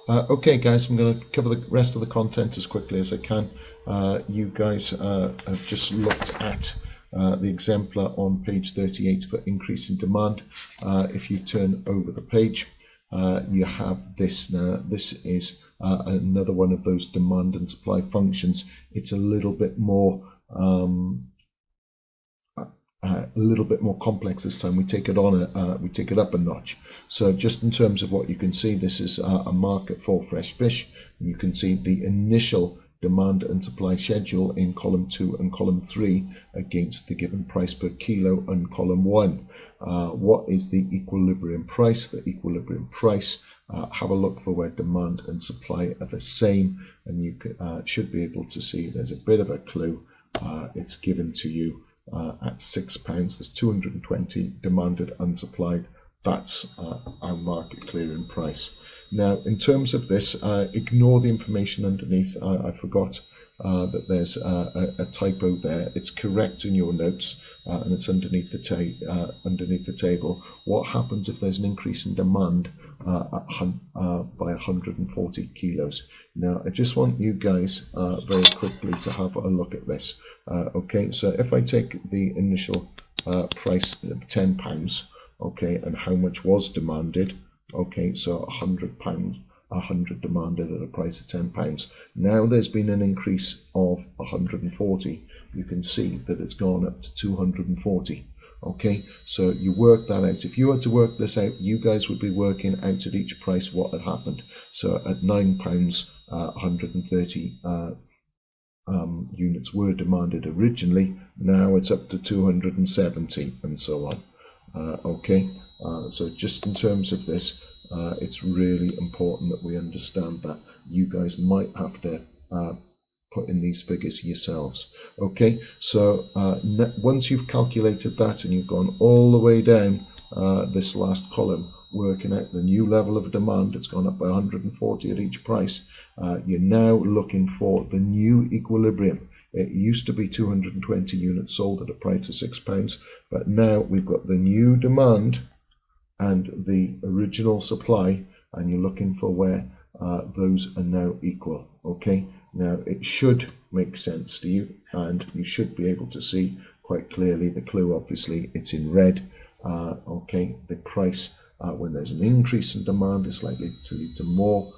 Okay, guys, I'm going to cover the rest of the content as quickly as I can. You guys have just looked at the exemplar on page 38 for increase in demand. If you turn over the page, you have this now. This is another one of those demand and supply functions. It's a little bit more complex this time. We take it up a notch. So just in terms of what you can see, this is a market for fresh fish. You can see the initial demand and supply schedule in column 2 and column 3 against the given price per kilo in column 1. What is the equilibrium price? The equilibrium price, have a look for where demand and supply are the same, and you should be able to see there's a bit of a clue. It's given to you at £6. There's 220 demanded and supplied. That's our market clearing price. Now, in terms of this, ignore the information underneath. I forgot that there's a typo there. It's correct in your notes, and it's underneath the table. What happens if there's an increase in demand by 140 kilos? Now, I just want you guys very quickly to have a look at this. Okay, so if I take the initial price of £10, okay, and how much was demanded? Okay, so £100, 100 demanded at a price of £10. Now there's been an increase of 140. You can see that it's gone up to 240. Okay, so you work that out. If you were to work this out, you guys would be working out at each price what had happened. So at £9, 130 units were demanded originally. Now it's up to 270 and so on. Okay, so just in terms of this, it's really important that we understand that. You guys might have to put in these figures yourselves. Okay, so once you've calculated that and you've gone all the way down this last column, working out the new level of demand, it's gone up by 140 at each price. You're now looking for the new equilibrium. It used to be 220 units sold at a price of £6, but now we've got the new demand and the original supply, and you're looking for where those are now equal. Okay, now it should make sense to you, and you should be able to see quite clearly the clue. Obviously, it's in red. Okay, the price when there's an increase in demand is likely to lead to more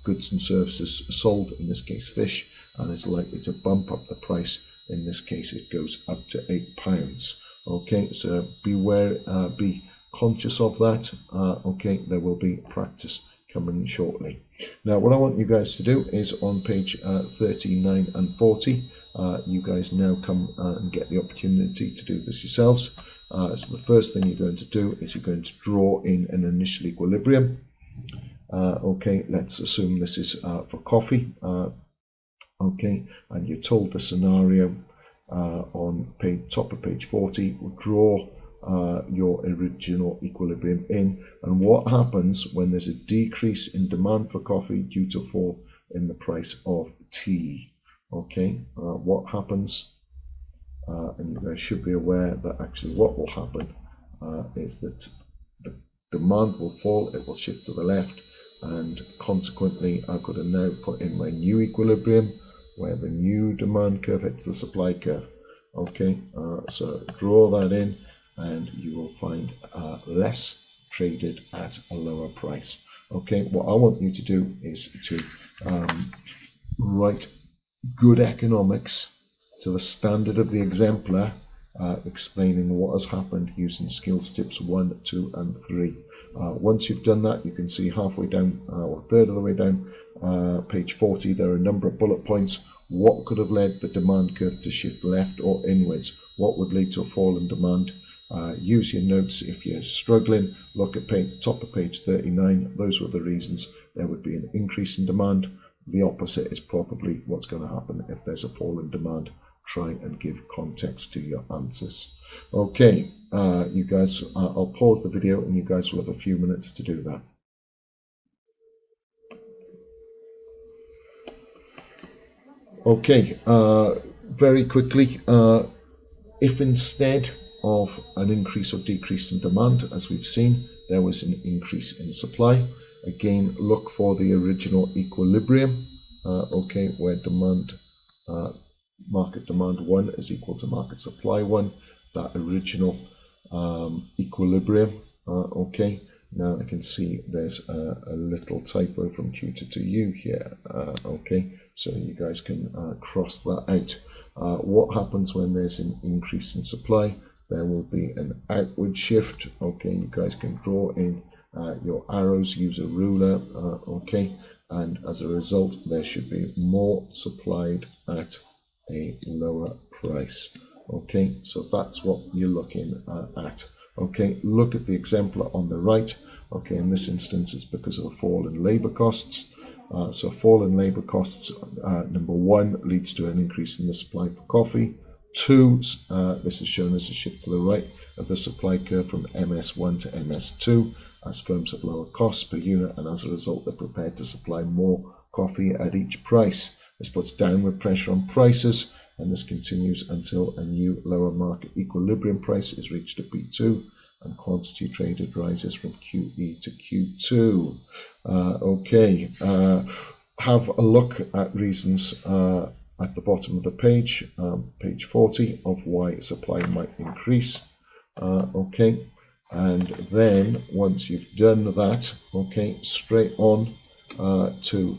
goods and services sold, in this case fish, and it's likely to bump up the price. In this case it goes up to £8. Okay, so be conscious of that. Okay, there will be practice coming shortly. Now what I want you guys to do is on page 39 and 40, you guys now come and get the opportunity to do this yourselves. So the first thing you're going to do is you're going to draw in an initial equilibrium. Okay, let's assume this is for coffee. Okay, and you're told the scenario on top of page 40. Draw your original equilibrium in, and what happens when there's a decrease in demand for coffee due to fall in the price of tea. Okay, what happens, and you guys should be aware that actually what will happen is that the demand will fall, it will shift to the left, and consequently I've got to now put in my new equilibrium where the new demand curve hits the supply curve. Okay, so draw that in, and you will find less traded at a lower price. Okay, what I want you to do is to write good economics to the standard of the exemplar, explaining what has happened using skills tips 1, 2 and 3. Once you've done that, you can see halfway down or a third of the way down page 40 there are a number of bullet points. What could have led the demand curve to shift left or inwards? What would lead to a fall in demand? Use your notes. If you're struggling, look at top of page 39. Those were the reasons there would be an increase in demand. The opposite is probably what's going to happen if there's a fall in demand. Try and give context to your answers. Okay, you guys, I'll pause the video and you guys will have a few minutes to do that. Okay, very quickly, if instead of an increase or decrease in demand, as we've seen, there was an increase in supply, again, look for the original equilibrium, okay, where market demand 1 is equal to market supply 1, that original equilibrium, okay. Now I can see there's a little typo from tutor to you here, okay, so you guys can cross that out. What happens when there's an increase in supply? There will be an outward shift, okay. You guys can draw in your arrows, use a ruler, okay, and as a result there should be more supplied at a lower price, okay. So that's what you're looking at. Okay, look at the exemplar on the right. Okay, in this instance it's because of a fall in labor costs. So fall in labor costs, number 1, leads to an increase in the supply for coffee. 2, this is shown as a shift to the right of the supply curve from MS1 to MS2 as firms have lower costs per unit, and as a result they're prepared to supply more coffee at each price. This puts downward pressure on prices, and this continues until a new lower market equilibrium price is reached at P2 and quantity traded rises from QE to Q2. Okay, have a look at reasons at the bottom of the page, page 40, of why supply might increase. Okay, and then once you've done that, okay, straight on to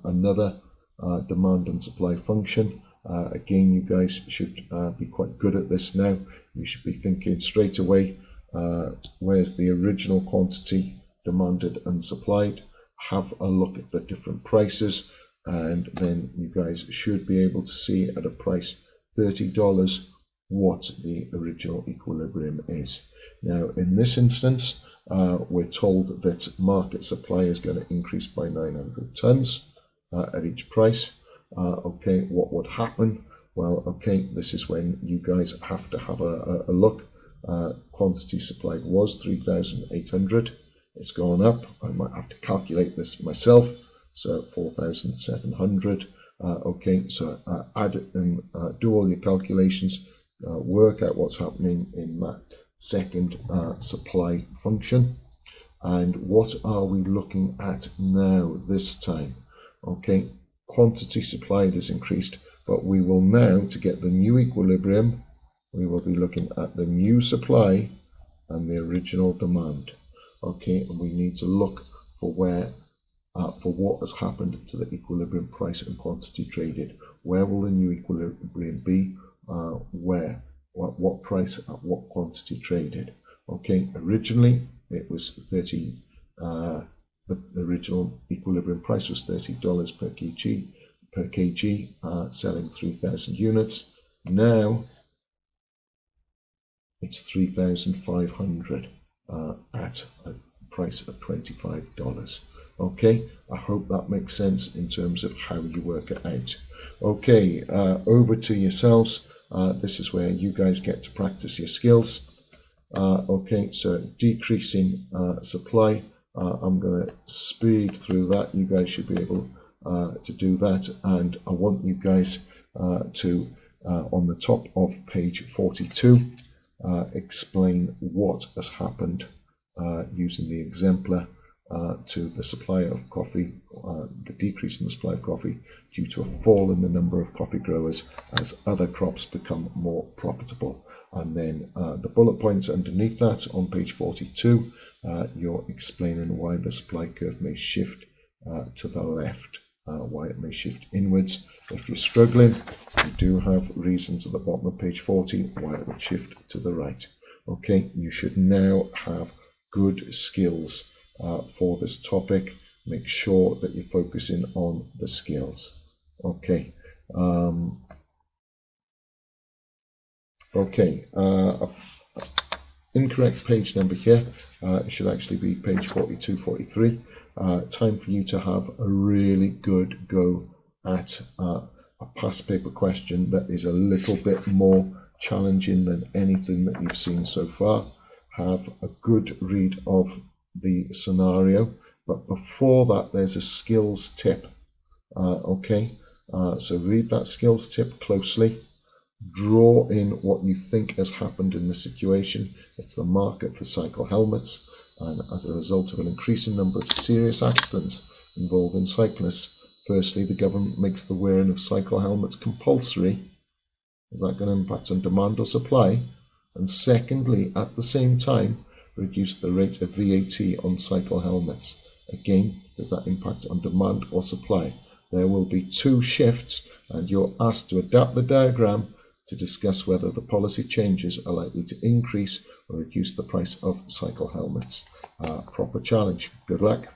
another demand and supply function. Again, you guys should be quite good at this now. You should be thinking straight away, where's the original quantity demanded and supplied? Have a look at the different prices, and then you guys should be able to see at a price $30 what the original equilibrium is. Now, in this instance, we're told that market supply is going to increase by 900 tons at each price. Okay, what would happen? Well, okay, this is when you guys have to have a look. Quantity supplied was 3,800. It's gone up. I might have to calculate this myself. So 4,700. Okay, so add and do all your calculations. Work out what's happening in that second supply function. And what are we looking at now this time? Okay, quantity supplied is increased, but we will now, to get the new equilibrium, we will be looking at the new supply and the original demand. Okay, and we need to look for where, for what has happened to the equilibrium price and quantity traded. Where will the new equilibrium be? Where? What price at what quantity traded? Okay, originally it was 30. The original equilibrium price was $30 per kg, selling 3,000 units. Now it's 3,500 at a price of $25. Okay, I hope that makes sense in terms of how you work it out. Okay, over to yourselves. This is where you guys get to practice your skills. Okay, so decreasing supply. I'm going to speed through that. You guys should be able to do that, and I want you guys to, on the top of page 42, explain what has happened using the exemplar to the supply of coffee, the decrease in the supply of coffee due to a fall in the number of coffee growers as other crops become more profitable. And then the bullet points underneath that on page 42, you're explaining why the supply curve may shift to the left, why it may shift inwards. If you're struggling, you do have reasons at the bottom of page 40 why it would shift to the right. Okay, you should now have good skills for this topic. Make sure that you're focusing on the skills. Okay. Incorrect page number here. It should actually be page 42, 43. Time for you to have a really good go at a past paper question that is a little bit more challenging than anything that you've seen so far. Have a good read of the scenario, but before that there's a skills tip. So read that skills tip closely. Draw in what you think has happened in the situation. It's the market for cycle helmets. and as a result of an increasing number of serious accidents involving cyclists, firstly, the government makes the wearing of cycle helmets compulsory. Is that going to impact on demand or supply? And secondly, at the same time, reduce the rate of VAT on cycle helmets. Again, does that impact on demand or supply? There will be two shifts, and you're asked to adapt the diagram to discuss whether the policy changes are likely to increase or reduce the price of cycle helmets. Proper challenge. Good luck.